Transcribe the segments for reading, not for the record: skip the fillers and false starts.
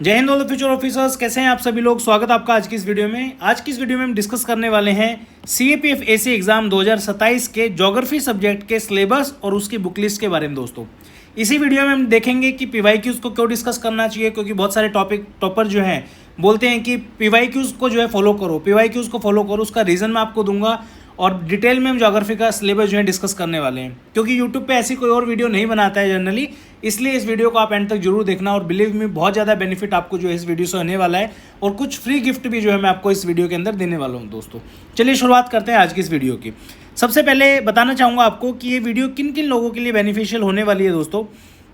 जय Hind all future officers, कैसे हैं आप सभी लोग। स्वागत है आपका आज की इस वीडियो में। आज की इस वीडियो में हम डिस्कस करने वाले हैं सीएपीएफ एसी एग्जाम 2027 के ज्योग्राफी सब्जेक्ट के सिलेबस और उसकी बुक लिस्ट के बारे में दोस्तों। इसी वीडियो में हम देखेंगे कि पीवाईक्यूज को क्यों डिस्कस करना चाहिए, क्योंकि बहुत सारे टॉपर जो हैं बोलते हैं कि पीवाईक्यूज को जो है फॉलो करो, पीवाईक्यूज को फॉलो करो। उसका रीज़न मैं आपको दूंगा और डिटेल में हम ज्योग्राफी का सिलेबस जो है डिस्कस करने वाले हैं, क्योंकि यूट्यूब पे ऐसी कोई और वीडियो नहीं बनाता है जनरली। इसलिए इस वीडियो को आप एंड तक जरूर देखना और बिलीव में बहुत ज़्यादा बेनिफिट आपको जो है इस वीडियो से होने वाला है और कुछ फ्री गिफ्ट भी जो है मैं आपको इस वीडियो के अंदर देने वाला हूँ दोस्तों। चलिए शुरुआत करते हैं आज की इस वीडियो की। सबसे पहले बताना चाहूँगा आपको कि ये वीडियो किन किन लोगों के लिए बेनिफिशियल होने वाली है दोस्तों।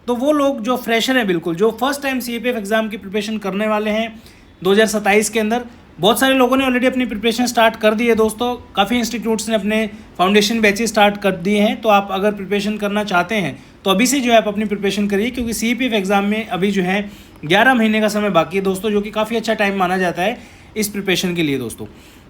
तो वो लोग जो फ्रेशर हैं, बिल्कुल जो फर्स्ट टाइम सीएपीएफ एग्जाम की प्रिपरेशन करने वाले हैं 2027 के अंदर। बहुत सारे लोगों ने ऑलरेडी अपनी प्रिपरेशन स्टार्ट कर दी है दोस्तों। काफ़ी इंस्टीट्यूट्स ने अपने फाउंडेशन बैचेस स्टार्ट कर दिए हैं। तो आप अगर प्रिपरेशन करना चाहते हैं तो अभी से जो है आप अपनी प्रिपरेशन करिए, क्योंकि सीएपीएफ एग्जाम में अभी जो है 11 महीने का समय बाकी है दोस्तों, जो कि काफ़ी अच्छा टाइम माना जाता है इस प्रिपरेशन के लिए दोस्तों।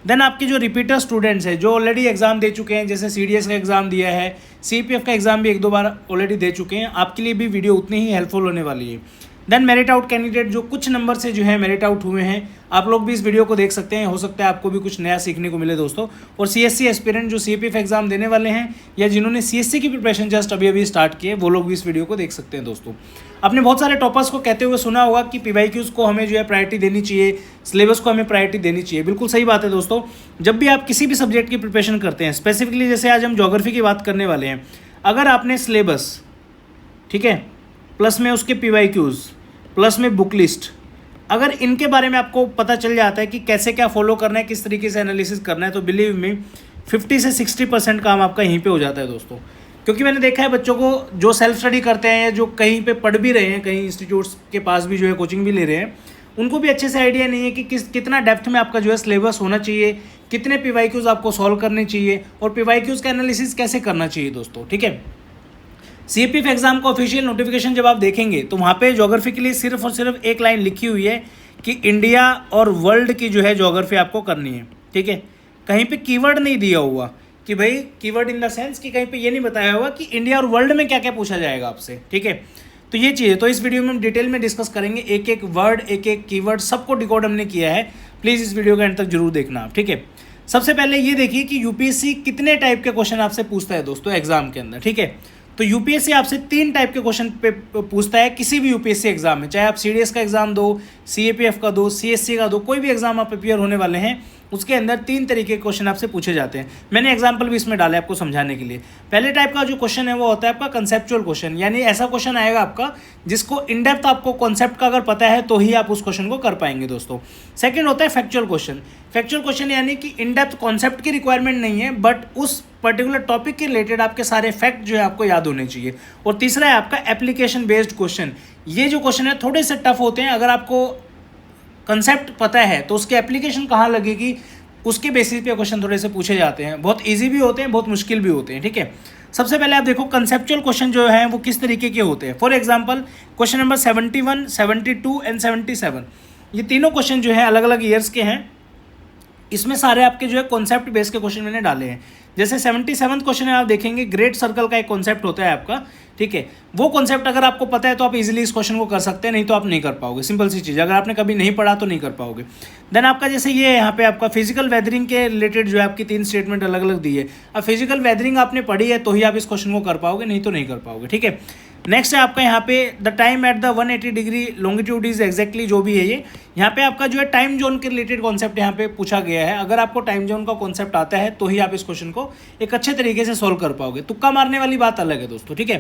देन आपके जो रिपीटर स्टूडेंट्स हैं जो ऑलरेडी एग्जाम दे चुके हैं, जैसे सीडीएस का एग्जाम दिया है, सीपीएफ का एग्जाम भी 1-2 बार ऑलरेडी दे चुके हैं, आपके लिए भी वीडियो उतनी ही हेल्पफुल होने वाली है। देन मेरिट आउट कैंडिडेट जो कुछ नंबर से जो है मेरिट आउट हुए हैं, आप लोग भी इस वीडियो को देख सकते हैं। हो सकता है आपको भी कुछ नया सीखने को मिले दोस्तों। और सीएससी एस्पिरेंट जो सीएपीएफ एग्जाम देने वाले हैं या जिन्होंने सीएससी की प्रिपरेशन जस्ट अभी स्टार्ट की है, वो लोग भी इस वीडियो को देख सकते हैं दोस्तों। आपने बहुत सारे टॉपर्स को कहते हुए सुना होगा कि पीवाईक्यूज को हमें जो है प्रायोरिटी देनी चाहिए, सिलेबस को हमें प्रायोरिटी देनी चाहिए। बिल्कुल सही बात है दोस्तों। जब भी आप किसी भी सब्जेक्ट की प्रिपरेशन करते हैं, स्पेसिफिकली जैसे आज हम ज्योग्राफी की बात करने वाले हैं, अगर आपने सिलेबस, ठीक है, प्लस में उसके पीवाईक्यूज, प्लस में बुक लिस्ट, अगर इनके बारे में आपको पता चल जाता है कि कैसे क्या फॉलो करना है, किस तरीके से एनालिसिस करना है, तो बिलीव में 50 से 60% काम आपका यहीं पे हो जाता है दोस्तों। क्योंकि मैंने देखा है बच्चों को जो सेल्फ स्टडी करते हैं या जो कहीं पे पढ़ भी रहे हैं, कहीं इंस्टीट्यूट्स के पास भी जो है कोचिंग भी ले रहे हैं, उनको भी अच्छे से आइडिया नहीं है कि कितना डेप्थ में आपका जो है सिलेबस होना चाहिए, कितने पीवाईक्यूज आपको सॉल्व करने चाहिए और पीवाईक्यूज का एनालिसिस कैसे करना चाहिए दोस्तों। ठीक है, सीएपीएफ एग्जाम का ऑफिशियल नोटिफिकेशन जब आप देखेंगे तो वहाँ पे ज्योग्राफी के लिए सिर्फ और सिर्फ एक लाइन लिखी हुई है कि इंडिया और वर्ल्ड की जो है ज्योग्राफी आपको करनी है। ठीक है, कहीं पे कीवर्ड नहीं दिया हुआ कि भाई, कीवर्ड इन द सेंस कि कहीं पे ये नहीं बताया हुआ कि इंडिया और वर्ल्ड में क्या क्या पूछा जाएगा आपसे। ठीक है, तो ये चीज़, तो इस वीडियो में हम डिटेल में डिस्कस करेंगे, एक एक वर्ड, एक एक कीवर्ड, सबको डिकोड हमने किया है। प्लीज़ इस वीडियो के एंड तक जरूर देखना आप। ठीक है, सबसे पहले ये देखिए कि यूपीएससी कितने टाइप के क्वेश्चन आपसे पूछता है दोस्तों एग्जाम के अंदर। ठीक है, तो यूपीएससी आपसे 3 टाइप के क्वेश्चन पे पूछता है किसी भी यूपीएससी एग्जाम में, चाहे आप सीडीएस का एग्जाम दो, सीएपीएफ का दो, सीएससी का दो, कोई भी एग्जाम आप प्रिपेयर होने वाले हैं, उसके अंदर 3 तरीके के क्वेश्चन आपसे पूछे जाते हैं। मैंने एग्जाम्पल भी इसमें डाले आपको समझाने के लिए। पहले टाइप का जो क्वेश्चन है वो होता है आपका कंसेप्चुअल क्वेश्चन, यानी ऐसा क्वेश्चन आएगा आपका जिसको इन डेप्थ आपको कॉन्सेप्ट का अगर पता है तो ही आप उस क्वेश्चन को कर पाएंगे दोस्तों। सेकंड होता है फैक्चुअल क्वेश्चन। फैक्चुअल क्वेश्चन यानी कि इन डेप्थ कॉन्सेप्ट की रिक्वायरमेंट नहीं है, बट उस पर्टिकुलर टॉपिक के रिलेटेड आपके सारे फैक्ट जो है आपको याद होने चाहिए। और तीसरा है आपका एप्लीकेशन बेस्ड क्वेश्चन। ये जो क्वेश्चन है थोड़े से टफ होते हैं, अगर आपको कंसेप्ट पता है तो उसकी एप्लीकेशन कहाँ लगेगी उसके बेसिस पे क्वेश्चन थोड़े से पूछे जाते हैं। बहुत इजी भी होते हैं, बहुत मुश्किल भी होते हैं। ठीक है, सबसे पहले आप देखो कंसेप्चुअल क्वेश्चन जो है वो किस तरीके के होते हैं। For example question number 71, 72 and 77, ये तीनों क्वेश्चन जो है अलग अलग ईयर्स के हैं। इसमें सारे आपके जो है कॉन्सेप्ट बेस के क्वेश्चन मैंने डाले हैं। जैसे 77 क्वेश्चन है, आप देखेंगे ग्रेट सर्कल का एक कॉन्सेप्ट होता है आपका। ठीक है, वो कॉन्सेप्ट अगर आपको पता है तो आप इजीली इस क्वेश्चन को कर सकते हैं, नहीं तो आप नहीं कर पाओगे। सिंपल सी चीज़, अगर आपने कभी नहीं पढ़ा तो नहीं कर पाओगे। देन आपका जैसे ये यहाँ पे आपका फिजिकल वेदरिंग के रिलेटेड जो है आपकी 3 स्टेटमेंट अलग अलग दी है। अब फिजिकल वेदरिंग आपने पढ़ी है तो ही आप इस क्वेश्चन को कर पाओगे, नहीं तो नहीं कर पाओगे। ठीक है, नेक्स्ट है आपका यहाँ पे the time at the 180 degree longitude is exactly, जो भी है ये यहाँ पे आपका जो है टाइम जोन के रिलेटेड कॉन्सेप्ट यहाँ पे पूछा गया है। अगर आपको टाइम जोन का कॉन्सेप्ट आता है तो ही आप इस क्वेश्चन को एक अच्छे तरीके से सोल्व कर पाओगे। तुक्का मारने वाली बात अलग है दोस्तों। ठीक है,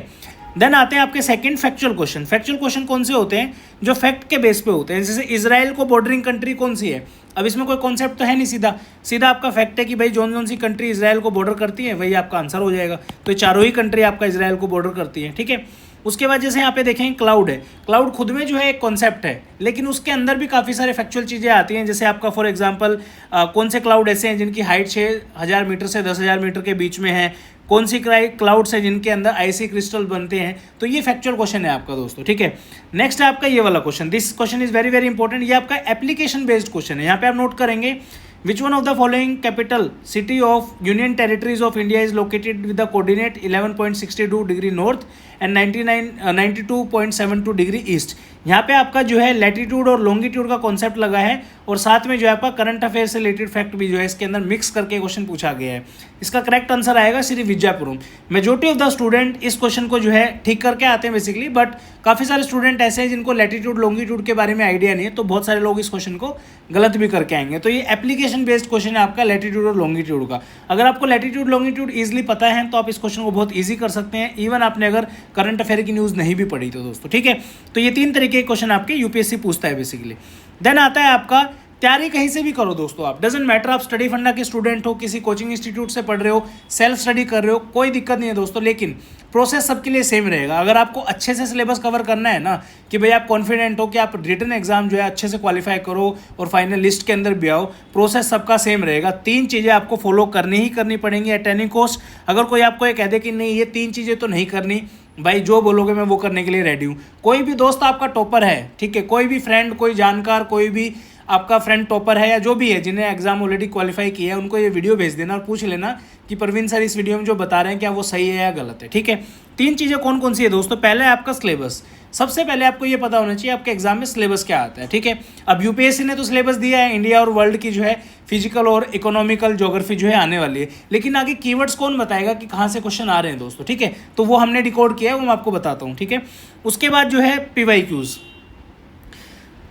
देन आते हैं आपके second factual question. Factual question कौन से होते हैं? जो फैक्ट के बेस पे होते हैं। जैसे इजराइल को बॉर्डरिंग कंट्री कौन सी है, अब इसमें कोई कॉन्सेप्ट तो है नहीं, सीधा सीधा आपका फैक्ट है कि भाई जौन सी कंट्री इजराइल को बॉर्डर करती है वही आपका आंसर हो जाएगा। तो चारों ही कंट्री आपका इजराइल को बॉर्डर करती है। ठीक है, उसके बाद जैसे यहाँ पे देखें क्लाउड है, क्लाउड खुद में जो है एक कॉन्सेप्ट है, लेकिन उसके अंदर भी काफ़ी सारे फैक्चुअल चीज़ें आती हैं। जैसे आपका फॉर एग्जांपल कौन से क्लाउड ऐसे हैं जिनकी हाइट 6000 मीटर से 10,000 मीटर के बीच में है, कौन सी क्लाउड्स है जिनके अंदर आइसी क्रिस्टल बनते हैं। तो ये फैक्चुअल क्वेश्चन है आपका दोस्तों। ठीक है, नेक्स्ट है आपका ये वाला question. This question is very very important. ये आपका एप्लीकेशन बेस्ड क्वेश्चन है। यहाँ पे आप नोट करेंगे Which one of the following capital city of Union Territories of India is located with the coordinate 11.62 degree north and 92.72 degree east. यहाँ पे आपका जो है लैटिट्यूड और लॉन्गिट्यूड का कॉन्सेप्ट लगा है और साथ में जो है आपका करंट अफेयर से रिलेटेड फैक्ट भी जो है इसके अंदर मिक्स करके क्वेश्चन पूछा गया है। इसका करेक्ट आंसर आएगा Sri Vidyapuram. Majority of the student इस क्वेश्चन को जो है ठीक करके आते हैं बेसिकली, बट काफ़ी सारे स्टूडेंट ऐसे हैं जिनको लैटिट्यूड लॉन्गिट्यूड के बारे में आइडिया नहीं है, तो बहुत सारे लोग इस क्वेश्चन को गलत भी करके आएंगे। तो ये एप्लीकेशन बेस्ड क्वेश्चन है आपका लैटिट्यूड और लॉन्गिट्यूड का। अगर आपको लैटिट्यूड लॉन्गिट्यूड ईजिली पता है तो आप इस क्वेश्चन को बहुत ईजी कर सकते हैं, इवन आपने अगर करंट अफेयर की न्यूज़ नहीं भी पढ़ी तो दोस्तों, ठीक है। तो ये 3 तरीके के क्वेश्चन आपके यूपीएससी पूछता है बेसिकली। देन आता है आपका तैयारी कहीं से भी करो दोस्तों आप, डजेंट मैटर आप स्टडी फंडा के स्टूडेंट हो, किसी कोचिंग इंस्टीट्यूट से पढ़ रहे हो, सेल्फ स्टडी कर रहे हो, कोई दिक्कत नहीं है दोस्तों, लेकिन प्रोसेस सबके लिए सेम रहेगा। अगर आपको अच्छे से सिलेबस कवर करना है ना, कि भाई आप कॉन्फिडेंट हो कि आप रिटन एग्जाम जो है अच्छे से क्वालिफाई करो और फाइनल लिस्ट के अंदर भी आओ, प्रोसेस सबका सेम रहेगा। 3 चीज़ें आपको फॉलो करनी ही करनी पड़ेंगी एट एनी कॉस्ट। अगर कोई आपको ये कह दे कि नहीं ये 3 चीज़ें तो नहीं करनी, भाई जो बोलोगे मैं वो करने के लिए रेडी हूँ। कोई भी दोस्त आपका टॉपर है, ठीक है, कोई भी फ्रेंड, कोई जानकार, कोई भी आपका फ्रेंड टॉपर है या जो भी है जिन्हें एग्जाम ऑलरेडी क्वालिफाई किया है, उनको ये वीडियो भेज देना और पूछ लेना कि परवीन सर इस वीडियो में जो बता रहे हैं क्या वो सही है या गलत है, ठीक है। 3 चीज़ें कौन कौन सी है दोस्तों? पहले है आपका सिलेबस। सबसे पहले आपको ये पता होना चाहिए आपके एग्जाम में सिलेबस क्या आता है, ठीक है। अब यूपीएससी ने तो सिलेबस दिया है, इंडिया और वर्ल्ड की जो है फिजिकल और इकोनॉमिकल ज्योग्राफी जो है आने वाली है, लेकिन आगे कीवर्ड्स कौन बताएगा कि कहाँ से क्वेश्चन आ रहे हैं दोस्तों, ठीक है। तो वो हमने डिकोड किया है, वो मैं आपको बताता हूँ, ठीक है। उसके बाद जो है पीवाईक्यूज़।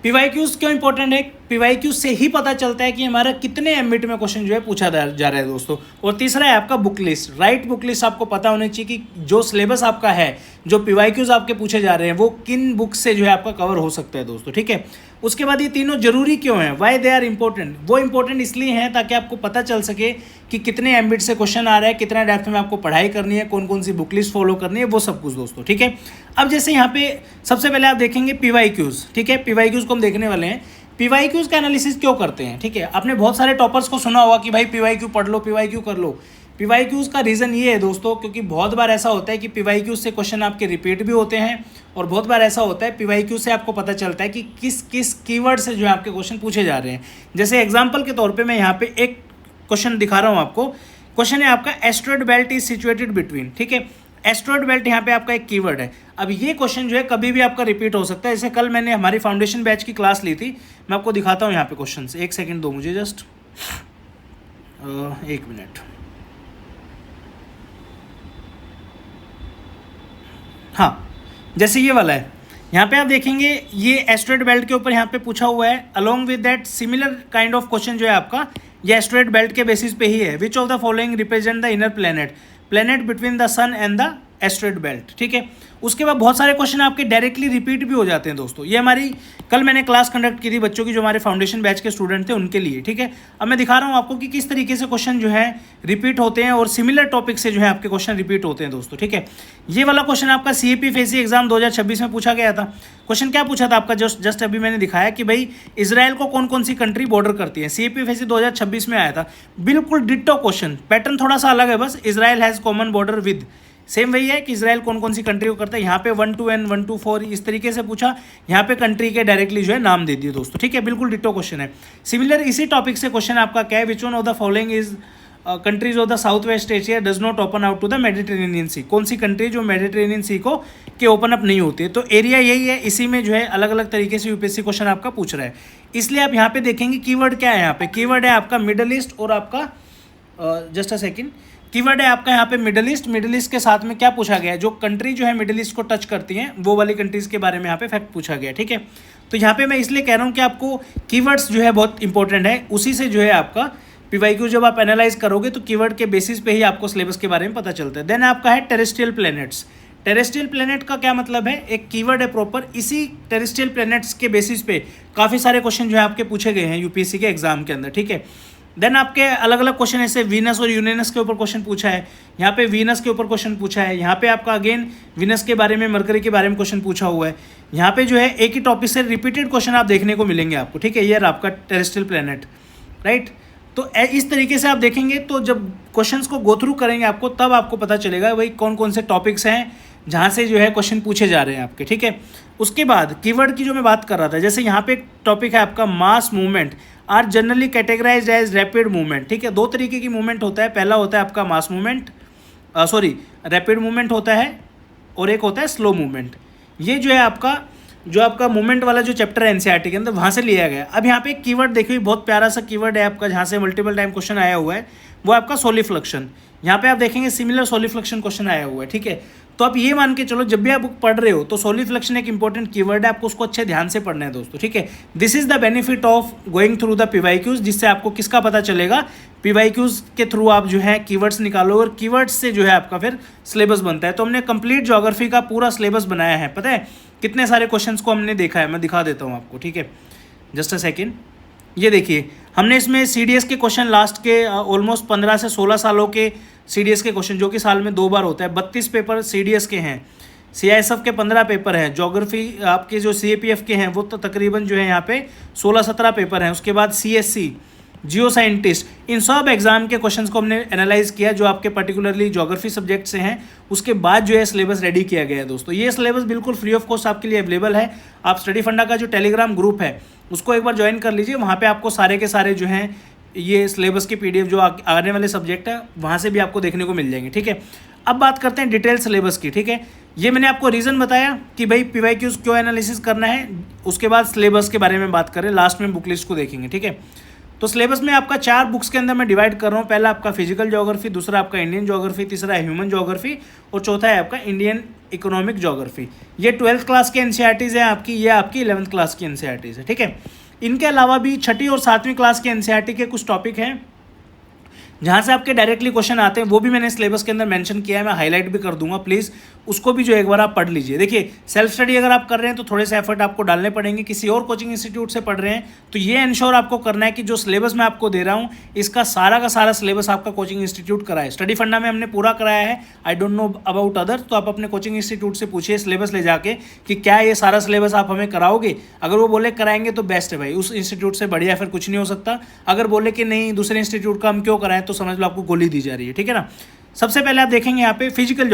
पीवाईक्यूज़ क्यों इंपॉर्टेंट है? पीवाईक्यूज़ से ही पता चलता है कि हमारा कितने एमबिट में क्वेश्चन जो है पूछा जा रहा है दोस्तों। और तीसरा है आपका book list. Right book list आपको पता होनी चाहिए कि जो सिलेबस आपका है, जो पीवाईक्यूज़ आपके पूछे जा रहे हैं, वो किन बुक से जो है आपका कवर हो सकता है दोस्तों, ठीक है। उसके बाद ये तीनों जरूरी क्यों हैं? Why they are important? वो इंपॉर्टेंट इसलिए हैं ताकि आपको पता चल सके कि कितने एमबिट से क्वेश्चन आ रहा है, कितना डेप्थ में आपको पढ़ाई करनी है, कौन कौन सी बुक लिस्ट फॉलो करनी है, वो सब कुछ दोस्तों, ठीक है। अब जैसे यहाँ पे सबसे पहले आप देखेंगे पीवाईक्यूज़, ठीक है। पीवाईक्यूज़ को हम देखने वाले हैं। पीवाईक्यूज़ का एनालिसिस क्यों करते हैं, ठीक है। आपने बहुत सारे टॉपर्स को सुना होगा कि भाई पीवाईक्यू पढ़ लो, पीवाईक्यू कर लो। पीवाईक्यूज़ का रीज़न ये है दोस्तों, क्योंकि बहुत बार ऐसा होता है कि पीवाईक्यूज़ से क्वेश्चन आपके रिपीट भी होते हैं, और बहुत बार ऐसा होता है पीवाईक्यू से आपको पता चलता है कि किस किस कीवर्ड से जो है आपके क्वेश्चन पूछे जा रहे हैं। जैसे एग्जांपल के तौर पे मैं यहाँ पे एक क्वेश्चन दिखा रहा हूँ आपको। क्वेश्चन है आपका asteroid belt is situated between, ठीक है। एस्टेरॉयड बेल्ट यहाँ पे आपका एक कीवर्ड है। अब ये क्वेश्चन जो है कभी भी आपका रिपीट हो सकता है। जैसे कल मैंने हमारी फाउंडेशन बैच की क्लास ली थी, मैं आपको दिखाता हूँ यहाँ पे क्वेश्चन। एक सेकेंड दो मुझे, जस्ट 1 मिनट। हाँ, जैसे ये वाला है, यहाँ पे आप देखेंगे ये एस्टेरॉयड बेल्ट के ऊपर यहाँ पे पूछा हुआ है। Along with that similar kind of question जो है आपका ये एस्टेरॉयड बेल्ट के बेसिस पे ही है। Which of the following represent the inner planet between the sun and the asteroid belt, ठीक है। उसके बाद बहुत सारे क्वेश्चन आपके डायरेक्टली रिपीट भी हो जाते हैं दोस्तों। ये हमारी कल मैंने क्लास कंडक्ट की थी बच्चों की, जो हमारे फाउंडेशन बैच के स्टूडेंट थे उनके लिए, ठीक है। अब मैं दिखा रहा हूँ आपको कि किस तरीके से क्वेश्चन जो है रिपीट होते हैं और सिमिलर टॉपिक से जो है आपके क्वेश्चन रिपीट होते हैं दोस्तों, ठीक है। ये वाला क्वेश्चन आपका CAPFAC एग्जाम 2026 में पूछा गया था। क्वेश्चन क्या पूछा था आपका, जस्ट अभी मैंने दिखाया कि भाई इजराइल को कौन कौन सी कंट्री बॉर्डर करती है। CAPFAC 2026 में आया था, बिल्कुल डिट्टो क्वेश्चन, पैटर्न थोड़ा सा अलग है बस। Israel has common border with, same वही है कि इजराइल कौन कौन सी कंट्री को करता है। यहाँ पे 1 to N 1 to 4 इस तरीके से पूछा, यहाँ पे कंट्री के डायरेक्टली जो है नाम दे दिए दोस्तों, ठीक है। बिल्कुल डिट्टो क्वेश्चन है। सिमिलर इसी टॉपिक से क्वेश्चन आपका क्या है, which one of the following is countries of the south west Asia does not open out to the Mediterranean sea. कौन सी कंट्री जो मेडिटेरेनियन सी को के ओपन अप नहीं होती है। तो एरिया यही है, इसी में जो है अलग अलग तरीके से यूपीएससी क्वेश्चन आपका पूछ रहा है। इसलिए आप यहाँ पे देखेंगे कीवर्ड क्या है। यहाँ पे कीवर्ड है आपका मिडल ईस्ट और आपका जस्ट अ सेकेंड, कीवर्ड है आपका यहाँ पे मिडल ईस्ट। मिडल ईस्ट के साथ में क्या पूछा गया है, जो कंट्री जो है मिडल ईस्ट को टच करती हैं वो वाली कंट्रीज़ के बारे में यहाँ पे फैक्ट पूछा गया, ठीक है। तो यहाँ पे मैं इसलिए कह रहा हूँ कि आपको कीवर्ड्स जो है बहुत इंपॉर्टेंट है, उसी से जो है आपका पीवाईक्यू जब आप एनालाइज करोगे तो कीवर्ड के बेसिस पे ही आपको सिलेबस के बारे में पता चलता है। देन आपका है टेरेस्ट्रियल प्लैनेट्स। टेरेस्ट्रियल प्लैनेट का क्या मतलब है, एक कीवर्ड है प्रॉपर। इसी टेरेस्ट्रियल प्लैनेट्स के बेसिस पे काफ़ी सारे क्वेश्चन जो है आपके पूछे गए हैं यूपीएससी के एग्जाम के अंदर, ठीक है। देन आपके अलग अलग क्वेश्चन ऐसे वीनस और यूरेनस के ऊपर क्वेश्चन पूछा है, यहाँ पे वीनस के ऊपर क्वेश्चन पूछा है, यहाँ पे आपका अगेन वीनस के बारे में, मरकरी के बारे में क्वेश्चन पूछा हुआ है। यहाँ पे जो है एक ही टॉपिक से रिपीटेड क्वेश्चन आप देखने को मिलेंगे आपको, ठीक है। ये आपका टेरेस्ट्रियल प्लैनेट, राइट। तो इस तरीके से आप देखेंगे तो जब क्वेश्चंस को गो थ्रू करेंगे आपको, तब आपको पता चलेगा भाई कौन कौन से टॉपिक्स हैं जहाँ से जो है क्वेश्चन पूछे जा रहे हैं आपके, ठीक है। उसके बाद कीवर्ड की जो मैं बात कर रहा था, जैसे यहाँ पे एक टॉपिक है आपका mass movement are generally categorised as rapid movement, ठीक है। 2 तरीके की मूवमेंट होता है। पहला होता है आपका मास मूवमेंट, रैपिड मूवमेंट होता है, और एक होता है स्लो मूवमेंट। ये जो है आपका मूवमेंट वाला जो चैप्टर है एनसीईआरटी के अंदर, वहाँ से लिया गया। अब यहाँ पे एक कीवर्ड देखिए, बहुत प्यारा सा कीवर्ड है आपका, जहाँ से मल्टीपल टाइम क्वेश्चन आया हुआ है, वो आपका सोलिफ्लक्शन। यहाँ पे आप देखेंगे सिमिलर सोलिफ्लक्शन क्वेश्चन आया हुआ है, ठीक है। तो आप ये मान के चलो, जब भी आप बुक पढ़ रहे हो तो सोलिफ्लक्शन एक इंपॉर्टेंट कीवर्ड है, आपको उसको अच्छे ध्यान से पढ़ना है दोस्तों, ठीक है। This is the benefit of going through the PYQs, जिससे आपको किसका पता चलेगा, पीवाईक्यूज के थ्रू आप जो है कीवर्ड्स निकालो, और कीवर्ड्स से जो है आपका फिर सिलेबस बनता है। तो हमने कंप्लीट ज्योग्राफी का पूरा सिलेबस बनाया है, पता है कितने सारे क्वेश्चंस को हमने देखा है, मैं दिखा देता हूँ आपको, ठीक है। जस्ट अ सेकेंड, ये देखिए हमने इसमें सीडीएस के क्वेश्चन लास्ट के ऑलमोस्ट 15 से 16 सालों के सीडीएस के क्वेश्चन, जो कि साल में 2 बार होता है, 32 पेपर सीडीएस के हैं, सीआईएसएफ के 15 पेपर हैं, ज्योग्राफी आपके जो सीएपीएफ के हैं वो तो तकरीबन जो है यहाँ पे 16-17 पेपर हैं। उसके बाद सीएससी, जियो साइंटिस्ट, इन सब एग्जाम के क्वेश्चंस को हमने एनालाइज किया जो आपके पर्टिकुलरली ज्योग्राफी सब्जेक्ट से हैं। उसके बाद जो है सिलेबस रेडी किया गया है दोस्तों। ये सिलेबस बिल्कुल फ्री ऑफ कॉस्ट आपके लिए अवेलेबल है। आप स्टडी फंडा का जो टेलीग्राम ग्रुप है उसको एक बार ज्वाइन कर लीजिए, वहाँ पे आपको सारे के सारे जो हैं ये सिलेबस के पीडीएफ जो आने वाले सब्जेक्ट है वहाँ से भी आपको देखने को मिल जाएंगे, ठीक है। अब बात करते हैं डिटेल सिलेबस की, ठीक है। ये मैंने आपको रीज़न बताया कि भाई पीवाईक्यूज क्यों एनालिसिस करना है, उसके बाद सिलेबस के बारे में बात करें, लास्ट में बुक लिस्ट को देखेंगे, ठीक है। तो सिलेबस में आपका 4 बुक्स के अंदर मैं डिवाइड कर रहा हूँ। पहला आपका फिजिकल ज्योग्राफी, दूसरा आपका इंडियन ज्योग्राफी, तीसरा है ह्यूमन ज्योग्राफी, और चौथा है आपका इंडियन इकोनॉमिक ज्योग्राफी। ये 12th क्लास के एनसीईआरटीज़ है आपकी, ये आपकी 11th क्लास की एनसीईआरटीज़ है, ठीक है। इनके अलावा भी 6ठी और 7वीं क्लास के एनसीईआरटी के कुछ टॉपिक हैं जहाँ से आपके डायरेक्टली क्वेश्चन आते हैं, वो भी मैंने सिलेबस के अंदर मेंशन किया है, मैं हाईलाइट भी कर दूंगा, प्लीज़ उसको भी जो एक बार आप पढ़ लीजिए। देखिए सेल्फ स्टडी अगर आप कर रहे हैं तो थोड़े से एफर्ट आपको डालने पड़ेंगे, किसी और कोचिंग इंस्टीट्यूट से पढ़ रहे हैं तो ये इंश्योर आपको करना है कि जो सिलेबस मैं आपको दे रहा हूँ इसका सारा का सारा सिलेबस आपका कोचिंग इंस्टीट्यूट कराए। स्टडी फंडा में हमने पूरा कराया है, I don't know about other, तो आप अपने कोचिंग इंस्टीट्यूट से पूछिए सिलेबस ले जाके कि क्या ये सारा सिलेबस आप हमें कराओगे। अगर वो बोले कराएंगे तो बेस्ट है भाई, उस इंस्टीट्यूट से बढ़िया फिर कुछ नहीं हो सकता। अगर बोले कि नहीं दूसरे इंस्टीट्यूट का हम क्यों कराएं, तो समझ लो आपको गोली दी जा रही है, ठीक है ना। सबसे पहले आप देखेंगे यहाँ पे फिजिकल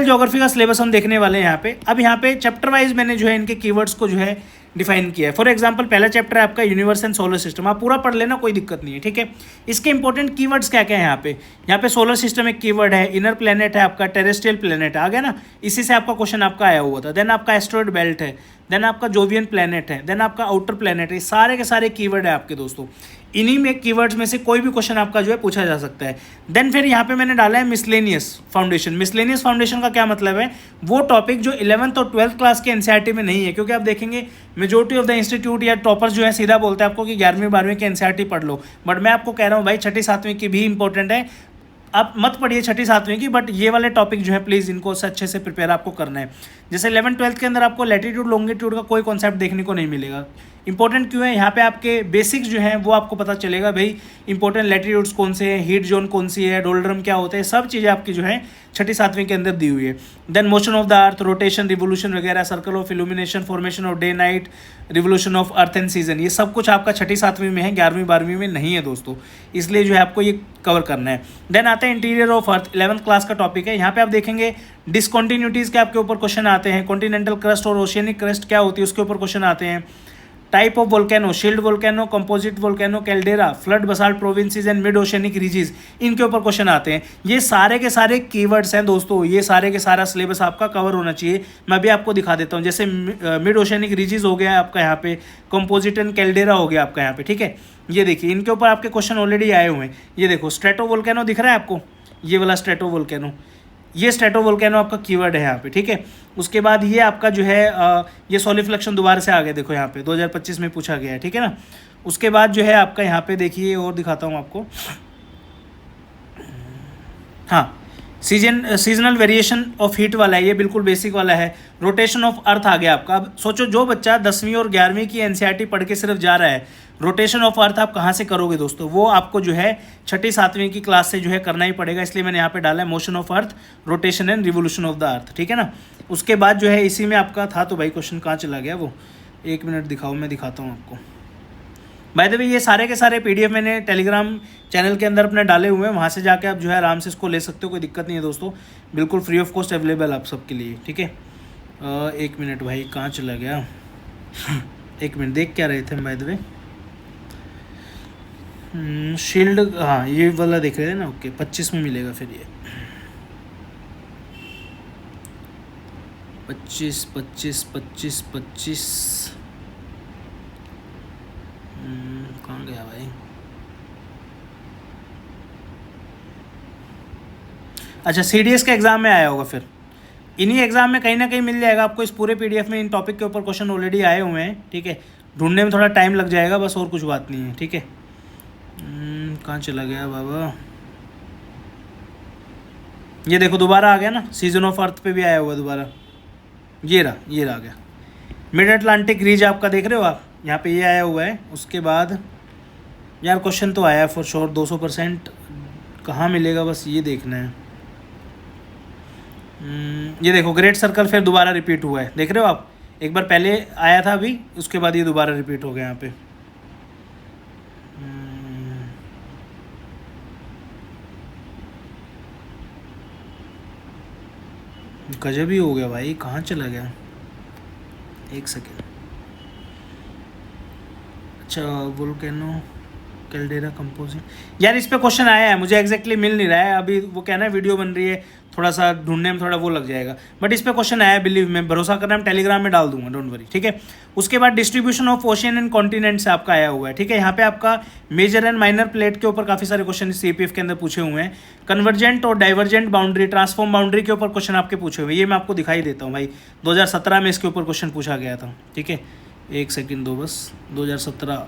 ज्योग्राफी का सिलेबस हम देखने वाले हैं यहाँ पे। अब यहाँ पे चैप्टर वाइज मैंने जो है इनके कीवर्ड्स को जो है डिफाइन किया है। फॉर एग्जांपल पहला चैप्टर है आपका यूनिवर्स एंड सोलर सिस्टम, आप पूरा पढ़ लेना, कोई दिक्कत नहीं है, ठीक है। इसके इंपॉर्टेंट कीवर्ड्स क्या क्या है यहाँ पे सोलर सिस्टम एक कीवर्ड है, इनर प्लेनेट है आपका, टेरेस्ट्रियल प्लेनेट आ गया ना, इसी से आपका क्वेश्चन आपका आया हुआ था। देन आपका एस्ट्रॉयड बेल्ट है, देन आपका जोवियन प्लेनेट है, देन आपका आउटर प्लेनेट है। सारे के सारे कीवर्ड है आपके दोस्तों, इन्हीं में कीवर्ड्स में से कोई भी क्वेश्चन आपका जो है पूछा जा सकता है। देन फिर यहाँ पे मैंने डाला है मिसलेनियस फाउंडेशन। मिसलेनियस फाउंडेशन का क्या मतलब है, वो टॉपिक जो 11th और 12th क्लास के एनसीईआरटी में नहीं है, क्योंकि आप देखेंगे मेजोरिटी ऑफ द इंस्टीट्यूट या टॉपर्स जो है सीधा बोलते हैं आपको कि 11वीं 12वीं के एनसीईआरटी पढ़ लो, बट मैं आपको कह रहा हूँ भाई 6ठी 7वीं की भी इंपॉर्टेंट है, आप मत पढ़िए 6ठी 7वीं की, बट ये वाले टॉपिक जो है प्लीज़ इनको अच्छे से प्रिपेयर आपको करना है। जैसे 11th 12th के अंदर आपको लैटिट्यूड लॉन्गिट्यूड का कोई कॉन्सेप्ट देखने को नहीं मिलेगा। इंपॉर्टेंट क्यों है, यहाँ पे आपके बेसिक्स जो हैं वो आपको पता चलेगा भाई, इंपॉर्टेंट लैटिट्यूड्स कौन से हैं, हीट जोन कौन सी है, डोल्ड्रम क्या होते हैं, सब चीज़ें आपकी जो है 6ठी 7वीं के अंदर दी हुई है। Then motion of the earth, rotation, revolution वगैरह, circle of illumination, formation of day night, revolution of earth and season, ये सब कुछ आपका 6ठी 7वीं में है, 11वीं 12वीं में नहीं है दोस्तों, इसलिए जो है आपको ये कवर करना है। देन आता है interior of earth, 11th class का टॉपिक है। यहाँ पे आप देखेंगे डिसकॉन्टिन्यूटीज़ के आपके ऊपर क्वेश्चन आते हैं, कॉन्टिनेंटल क्रस्ट और ओशियनिक क्रस्ट क्या होती है उसके ऊपर क्वेश्चन आते हैं। Type of volcano, shield volcano, composite volcano, caldera, flood basalt provinces and mid oceanic ridges, इनके ऊपर क्वेश्चन आते हैं। ये सारे के सारे कीवर्ड्स हैं दोस्तों, ये सारे के सारा सिलेबस आपका कवर होना चाहिए। मैं भी आपको दिखा देता हूँ, जैसे मिड ओशियनिक रीजीज हो गया आपका यहाँ पे, कंपोजिट एंड कैल्डेरा हो गया आपका यहाँ पे, ठीक है। ये देखिए इनके ऊपर आपके क्वेश्चन ऑलरेडी आए हुए हैं। ये देखो स्ट्रेटो वोल्केनो दिख रहा है आपको, ये वाला स्ट्रेटो वोल्केनो, ये स्ट्रेटो वोल्केनो आपका कीवर्ड है यहाँ पे, ठीक है। उसके बाद ये आपका जो है ये सोलिफ्लक्शन दोबारा से आ गया, देखो यहाँ पे 2025 में पूछा गया है, ठीक है ना। उसके बाद जो है आपका यहाँ पे देखिए और दिखाता हूँ आपको, हाँ सीजनल वेरिएशन ऑफ हीट वाला है, ये बिल्कुल बेसिक वाला है। रोटेशन ऑफ अर्थ आ गया आपका। अब सोचो जो बच्चा 10वीं और 11वीं की एनसीईआरटी पढ़ के सिर्फ जा रहा है, रोटेशन ऑफ अर्थ आप कहाँ से करोगे दोस्तों, वो आपको जो है 6ठी 7वीं की क्लास से जो है करना ही पड़ेगा, इसलिए मैंने यहाँ पे डाला है motion of earth, rotation and revolution of the अर्थ, ठीक है ना। उसके बाद जो है इसी में आपका था, तो भाई क्वेश्चन कहाँ चला गया वो, 1 मिनट दिखाओ मैं दिखाता हूँ आपको। बाय द वे ये सारे के सारे पीडीएफ मैंने टेलीग्राम चैनल के अंदर अपने डाले हुए हैं, वहाँ से जाके आप जो है आराम से इसको ले सकते हो, कोई दिक्कत नहीं है दोस्तों, बिल्कुल फ्री ऑफ कॉस्ट अवेलेबल आप सबके लिए, ठीक है। 1 मिनट भाई कहाँ चला गया 1 मिनट, देख क्या रहे थे बाय द वे, शील्ड, हाँ ये वाला देख रहे थे ना, ओके 25 में मिलेगा फिर ये, 25 25 25 25 कहाँ गया भाई? अच्छा, CDS का एग्ज़ाम में आया होगा, फिर इन्हीं एग्ज़ाम में कहीं ना कहीं मिल जाएगा आपको। इस पूरे PDF में इन टॉपिक के ऊपर क्वेश्चन ऑलरेडी आए हुए हैं, ठीक है। ढूंढने में थोड़ा टाइम लग जाएगा बस, और कुछ बात नहीं है, ठीक है। कहाँ चला गया बाबा? ये देखो दोबारा आ गया ना, सीजन ऑफ अर्थ पे भी आया हुआ दोबारा। ये रहा आ गया। मिड अटलांटिक रीज आपका देख रहे हो आप, यहाँ पे ये आया हुआ है। उसके बाद यार क्वेश्चन तो आया फॉर श्योर 200%, कहाँ मिलेगा बस ये देखना है। ये देखो ग्रेट सर्कल फिर दोबारा रिपीट हुआ है, देख रहे हो आप? एक बार पहले आया था अभी, उसके बाद ये दोबारा रिपीट हो गया यहाँ पे। गजब ही हो गया भाई, कहाँ चला गया? एक सेकेंड। अच्छा, वोल्केनो कैल्डेरा कंपोजिंग, यार इस पे क्वेश्चन आया है, मुझे एग्जैक्टली मिल नहीं रहा है अभी। वो कहना है वीडियो बन रही है, थोड़ा सा ढूंढने में थोड़ा वो लग जाएगा, बट इस पे क्वेश्चन आया है, बिलीव में भरोसा करना, मैं टेलीग्राम में डाल दूंगा, डोंट वरी, ठीक है। उसके बाद distribution of ocean and continent से आपका आया हुआ है, ठीक है। यहाँ पे आपका मेजर एंड माइनर प्लेट के ऊपर काफी सारे क्वेश्चन CPF के अंदर पूछे हुए हैं। कन्वर्जेंट और डाइवर्जेंट बाउंड्री, ट्रांसफॉर्म बाउंड्री के ऊपर क्वेश्चन आपके पूछे हुए, ये मैं आपको दिखाई देता हूँ भाई। 2017 में इसके ऊपर क्वेश्चन पूछा गया था, ठीक है। एक सेकेंड दो बस, 2017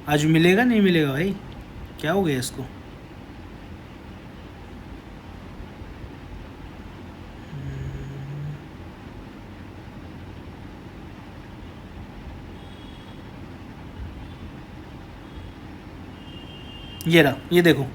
आज मिलेगा नहीं मिलेगा भाई? क्या हो गया इसको? ये रहा, ये देखो।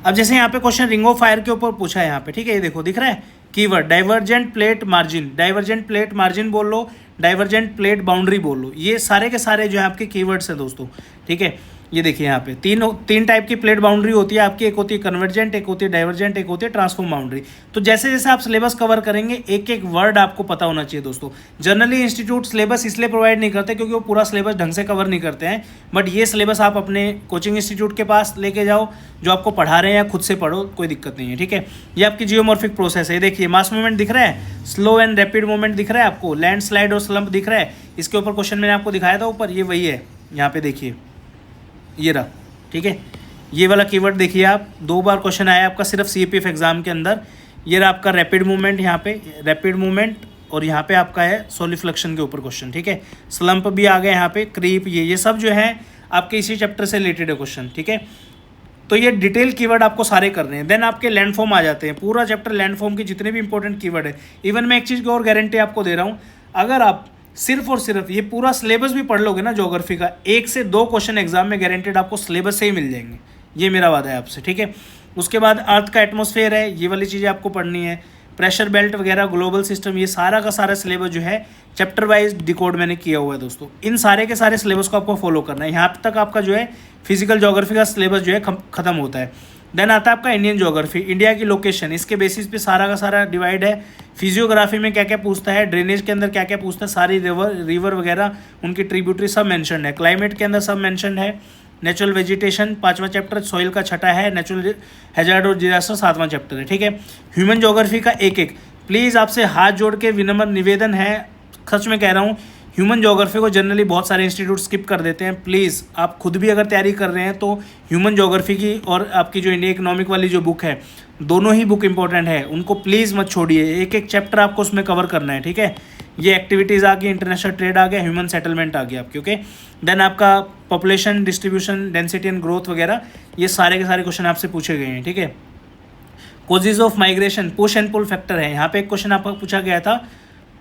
अब जैसे यहाँ पे क्वेश्चन रिंग ऑफ फायर के ऊपर पूछा है यहाँ पे, ठीक है। ये देखो दिख रहा है keyword divergent plate margin, divergent plate margin बोल लो, डाइवर्जेंट प्लेट बाउंड्री बोल लो, ये सारे के सारे जो है आपके कीवर्ड्स हैं दोस्तों, ठीक है। ये देखिए यहाँ पे तीन टाइप की प्लेट बाउंड्री होती है आपकी, एक होती है कन्वर्जेंट, एक होती है डाइवर्जेंट, एक होती है ट्रांसफॉर्म बाउंड्री। तो जैसे जैसे आप सिलेबस कवर करेंगे, एक एक वर्ड आपको पता होना चाहिए दोस्तों। जनरली इंस्टीट्यूट सिलेबस इसलिए प्रोवाइड नहीं करते क्योंकि वो पूरा सिलेबस ढंग से कवर नहीं करते हैं, बट ये सिलेबस आप अपने कोचिंग इंस्टीट्यूट के पास लेके जाओ, जो आपको पढ़ा रहे हैं, या खुद से पढ़ो, कोई दिक्कत नहीं है, ठीक है। ये आपकी जियोमॉर्फिक प्रोसेस है। देखिए मास मूवमेंट दिख रहा है, स्लो एंड रैपिड मूवमेंट दिख रहा है आपको, लैंड स्लाइड और स्लम्प दिख रहा है। इसके ऊपर क्वेश्चन मैंने आपको दिखाया था ऊपर, ये वही है, यहाँ पे देखिए ये रहा, ठीक है। ये वाला कीवर्ड देखिए आप, 2 बार क्वेश्चन आया आपका सिर्फ CPF एग्जाम के अंदर। ये रहा आपका रैपिड मूवमेंट, यहाँ पे रैपिड मूवमेंट, और यहाँ पे आपका है सोलिफ्लेक्शन के ऊपर क्वेश्चन, ठीक है। स्लम्प भी आ गया यहाँ पे, क्रीप, ये सब जो है आपके इसी चैप्टर से रिलेटेड है क्वेश्चन, ठीक है। तो ये डिटेल कीवर्ड आपको सारे करने हैं। देन आपके लैंडफॉर्म आ जाते हैं, पूरा चैप्टर लैंडफॉर्म के जितने भी इंपॉर्टेंट कीवर्ड है। इवन मैं एक चीज़ की और गारंटी आपको दे रहा हूँ, अगर आप सिर्फ और सिर्फ ये पूरा सिलेबस भी पढ़ लोगे ना ज्योग्राफी का, 1 से 2 क्वेश्चन एग्जाम में गारंटेड आपको सिलेबस से ही मिल जाएंगे, ये मेरा वादा है आपसे, ठीक है। उसके बाद अर्थ का एटमॉस्फेयर है, ये वाली चीज़ें आपको पढ़नी है। प्रेशर बेल्ट वगैरह, ग्लोबल सिस्टम, ये सारा का सारा सिलेबस जो है चैप्टर वाइज डिकोड मैंने किया हुआ है दोस्तों। इन सारे के सारे सिलेबस को आपको फॉलो करना है। यहाँ तक आपका जो है फिजिकल ज्योग्राफी का सिलेबस जो है खत्म होता है। देन आता है आपका इंडियन ज्योग्राफी, इंडिया की लोकेशन, इसके बेसिस पे सारा का सारा डिवाइड है। फिजियोग्राफी में क्या क्या पूछता है, ड्रेनेज के अंदर क्या क्या पूछता है, सारी रिवर वगैरह, उनकी ट्रिब्यूटरी सब मेंशन है। क्लाइमेट के अंदर सब मेंशन है। नेचुरल वेजिटेशन 5वां चैप्टर, सॉइल का 6ठा है, नेचुरल हैजार्ड और डिजास्टर 7वां चैप्टर है, ठीक है। ह्यूमन ज्योग्राफी का एक प्लीज़ आपसे हाथ जोड़ के विनम्र निवेदन है, सच में कह रहा हूँ, ह्यूमन ज्योग्राफी को जनरली बहुत सारे इंस्टीट्यूट स्किप कर देते हैं। प्लीज़ आप खुद भी अगर तैयारी कर रहे हैं तो ह्यूमन ज्योग्राफी की और आपकी जो इंडिया इकोनॉमिक वाली जो बुक है, दोनों ही बुक इंपॉर्टेंट है, उनको प्लीज़ मत छोड़िए। एक एक चैप्टर आपको उसमें कवर करना है, ठीक है। ये एक्टिविटीज़ आ गई, इंटरनेशनल ट्रेड आ गया, ह्यूमन सेटलमेंट आ गया आपकी, ओके। देन आपका population distribution, density and growth वगैरह, ये सारे के सारे क्वेश्चन आपसे पूछे गए हैं, ठीक है। Causes of migration, push and pull factor है। यहाँ पे एक क्वेश्चन आपका पूछा गया था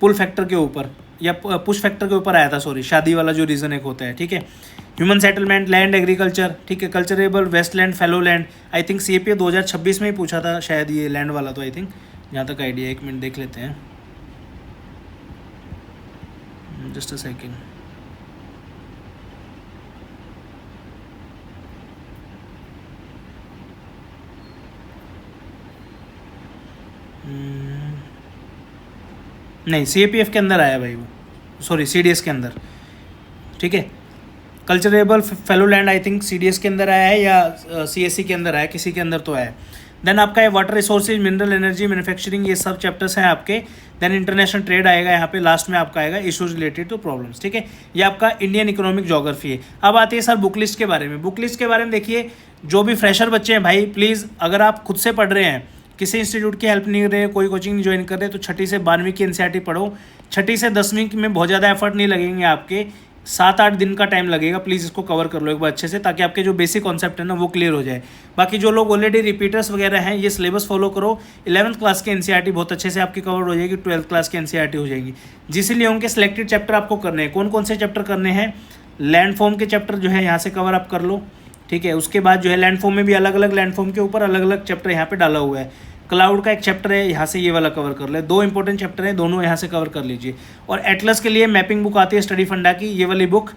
पुल फैक्टर के ऊपर, या पुश फैक्टर के ऊपर आया था, सॉरी, शादी वाला जो रीज़न एक होता है, ठीक है। ह्यूमन सेटलमेंट, लैंड एग्रीकल्चर, ठीक है। Culturable wasteland, fallow land, I think CPF 2026 में ही पूछा था शायद ये लैंड वाला, तो आई थिंक जहाँ तक आइडिया, 1 मिनट देख लेते हैं, जस्ट अ सेकेंड। नहीं, CAPF के अंदर आया भाई वो, सॉरी CDS के अंदर, ठीक है। Culturable fellow land I think CDS के अंदर आया है या CSE के अंदर आया, किसी के अंदर तो आया। देन आपका ये water resources, mineral energy, manufacturing, ये सब चैप्टर्स हैं आपके। देन इंटरनेशनल ट्रेड आएगा यहाँ पे, लास्ट में आपका आएगा इशूज रिलेटेड टू प्रॉब्लम्स, ठीक है। ये आपका इंडियन इकोनॉमिक ज्योग्राफी है। अब आती है सर बुक लिस्ट के बारे में। बुक लिस्ट के बारे में देखिए, जो भी फ्रेशर बच्चे हैं भाई, प्लीज़ अगर आप खुद से पढ़ रहे हैं, किसी इंस्टीट्यूट की हेल्प नहीं कर रहे, कोई कोचिंग नहीं ज्वाइन कर रहे, तो 6ठी से 12वीं की NCERT पढ़ो। 6ठी से 10वीं में बहुत ज़्यादा एफर्ट नहीं लगेंगे आपके, 7-8 दिन का टाइम लगेगा। प्लीज़ इसको कवर कर लो एक बार अच्छे से, ताकि आपके जो बेसिक कॉन्सेप्ट है ना वो क्लियर हो जाए। बाकी जो लोग ऑलरेडी रिपीटर्स वगैरह हैं, ये सिलेबस फॉलो करो। 11th क्लास की NCERT बहुत अच्छे से आपकी कवर हो जाएगी, 12th क्लास की NCERT हो जाएगी। जिसलिए उनके सिलेक्टेड चैप्टर आपको करने हैं। कौन कौन से चैप्टर करने हैं? लैंडफॉर्म के चैप्टर जो है यहाँ से कवर आप कर लो, ठीक है। उसके बाद जो है लैंडफॉर्म में भी अलग अलग लैंडफॉर्म के ऊपर अलग अलग चैप्टर यहाँ पे डाला हुआ है। क्लाउड का एक चैप्टर है, यहाँ से ये वाला कवर कर ले। 2 इंपॉर्टेंट चैप्टर हैं, दोनों यहाँ से कवर कर लीजिए। और एटलस के लिए मैपिंग बुक आती है स्टडी फंडा की, ये वाली बुक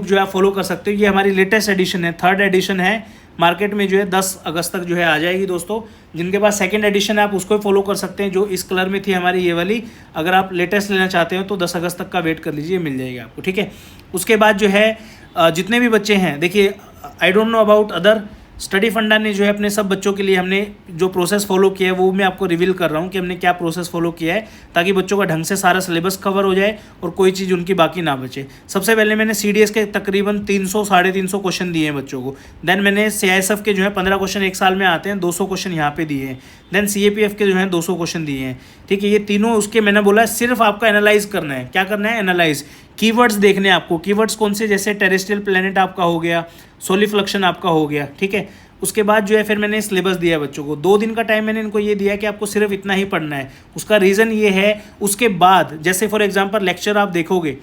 जो है आप फॉलो कर सकते हो। ये हमारी लेटेस्ट एडिशन है, 3rd एडिशन है। मार्केट में जो है 10 अगस्त तक जो है आ जाएगी दोस्तों। जिनके पास 2nd एडिशन है आप उसको फॉलो कर सकते हैं, जो इस कलर में थी हमारी ये वाली। अगर आप लेटेस्ट लेना चाहते हो तो 10 अगस्त तक का वेट कर लीजिए, मिल जाएगी आपको, ठीक है। उसके बाद जो है जितने भी बच्चे हैं, देखिए I don't know about other, study फंडा ने जो है अपने सब बच्चों के लिए हमने जो प्रोसेस फॉलो किया है वो मैं आपको रिवील कर रहा हूँ कि हमने क्या प्रोसेस फॉलो किया है, ताकि बच्चों का ढंग से सारा सिलेबस कवर हो जाए और कोई चीज़ उनकी बाकी ना बचे। सबसे पहले मैंने CDS के तकरीबन 300-350 क्वेश्चन दिए हैं बच्चों को। देन मैंने CISF के जो है 15 क्वेश्चन एक साल में आते हैं, 200 क्वेश्चन यहाँ पे दिए हैं। देन CAPF के जो है 200 क्वेश्चन दिए हैं, ठीक है। ये तीनों उसके मैंने बोला सिर्फ आपका एनालाइज करना है। क्या करना है? एनालाइज। कीवर्ड्स देखने हैं आपको। कीवर्ड्स कौन से? जैसे टेरेस्ट्रियल प्लेनेट आपका हो गया, सोलिफ्लक्शन आपका हो गया, ठीक है। उसके बाद जो है फिर मैंने सिलेबस दिया है बच्चों को। 2 दिन का टाइम मैंने इनको ये दिया है कि आपको सिर्फ इतना ही पढ़ना है। उसका रीज़न ये है, उसके बाद जैसे फॉर एग्जांपल लेक्चर आप देखोगे,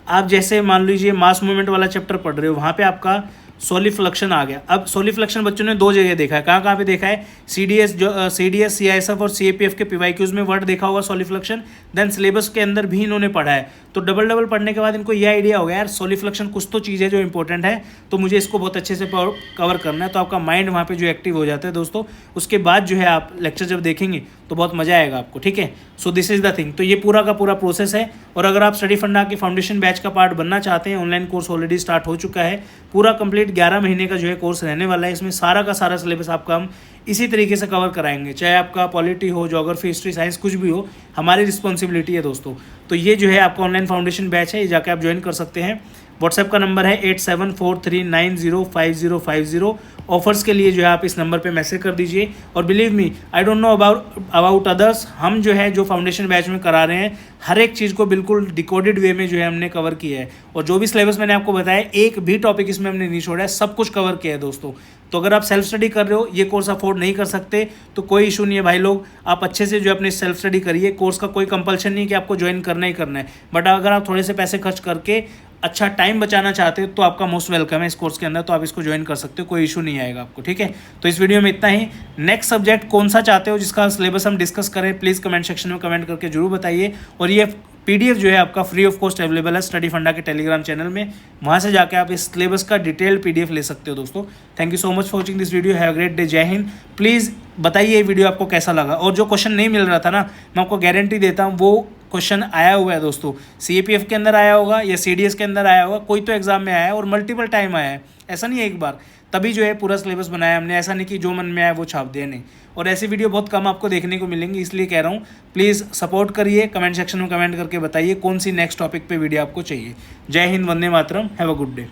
आप जैसे मान लीजिए मास मूवमेंट वाला चैप्टर पढ़ रहे हो, वहाँ पे आपका सोलिफ्लक्शन आ गया। अब सोलिफ्लक्शन बच्चों ने 2 जगह देखा है। कहाँ कहाँ पे देखा है? CDS, CISF और CAPF के PYQs में वर्ड देखा होगा सोलिफ्लक्शन। देन सिलेबस के अंदर भी इन्होंने पढ़ा है। तो डबल पढ़ने के बाद इनको ये आइडिया हो गया, यार सोलिफ्लक्शन कुछ तो चीज़ है जो इंपॉर्टेंट है, तो मुझे इसको बहुत अच्छे से कवर करना है। तो आपका माइंड वहाँ पे जो एक्टिव हो जाता है दोस्तों। उसके बाद जो है आप लेक्चर जब देखेंगे तो बहुत मज़ा आएगा आपको, ठीक है। So this is the thing. तो ये पूरा का पूरा प्रोसेस है। और अगर आप स्टडी फंडा की फाउंडेशन बैच का पार्ट बनना चाहते हैं, ऑनलाइन कोर्स ऑलरेडी स्टार्ट हो चुका है। पूरा कंप्लीट 11 महीने का जो है कोर्स रहने वाला है। इसमें सारा का सारा सिलेबस आपका हम इसी तरीके से कवर कराएंगे, चाहे आपका पॉलिटी हो, ज्योग्राफी, हिस्ट्री, साइंस, कुछ भी हो, हमारी रिस्पॉन्सिबिलिटी है दोस्तों। तो ये जो है आपका ऑनलाइन फाउंडेशन बैच है, ये जाके आप ज्वाइन कर सकते हैं। व्हाट्सएप का नंबर है 8743905050। ऑफर्स के लिए जो है आप इस नंबर पे मैसेज कर दीजिए। और believe me, I don't know about others, हम जो है जो फाउंडेशन बैच में करा रहे हैं, हर एक चीज़ को बिल्कुल डिकोडेड वे में जो है हमने कवर किया है। और जो भी सिलेबस मैंने आपको बताया, एक भी टॉपिक इसमें हमने नहीं छोड़ा है, सब कुछ कवर किया है दोस्तों। तो अगर आप सेल्फ स्टडी कर रहे हो, ये कोर्स अफोर्ड नहीं कर सकते, तो कोई इशू नहीं है भाई लोग। आप अच्छे से जो अपनी सेल्फ स्टडी करिए। कोर्स का कोई कंपल्शन नहीं कि आपको ज्वाइन करना ही करना है। बट अगर आप थोड़े से पैसे खर्च करके अच्छा टाइम बचाना चाहते हो तो आपका मोस्ट वेलकम है इस कोर्स के अंदर। तो आप इसको ज्वाइन कर सकते हो, कोई इशू नहीं आएगा आपको, ठीक है। तो इस वीडियो में इतना ही। नेक्स्ट सब्जेक्ट कौन सा चाहते हो जिसका सिलेबस हम डिस्कस करें, प्लीज़ कमेंट सेक्शन में कमेंट करके जरूर बताइए। और ये PDF जो है आपका फ्री ऑफ कॉस्ट अवेलेबल है स्टडी फंडा के टेलीग्राम चैनल में। वहाँ से जाके आप इस सिलेबस का डिटेल्ड PDF ले सकते हो दोस्तों। Thank you so much for watching this video. Have a great day. जय हिंद। प्लीज़ बताइए ये वीडियो आपको कैसा लगा। और जो क्वेश्चन नहीं मिल रहा था ना, मैं आपको गारंटी देता हूँ वो क्वेश्चन आया हुआ है दोस्तों। CAPF के अंदर आया होगा या CDS के अंदर आया होगा, कोई तो एग्जाम में आया है और मल्टीपल टाइम आया है। ऐसा नहीं है एक बार, तभी जो है पूरा सिलेबस बनाया हमने। ऐसा नहीं कि जो मन में आया वो छाप दिया, नहीं। और ऐसी वीडियो बहुत कम आपको देखने को मिलेंगी, इसलिए कह रहा हूँ प्लीज़ सपोर्ट करिए। कमेंट सेक्शन में कमेंट करके बताइए कौन सी नेक्स्ट टॉपिक पे वीडियो आपको चाहिए। जय हिंद, वंदे मातरम। Have a good day.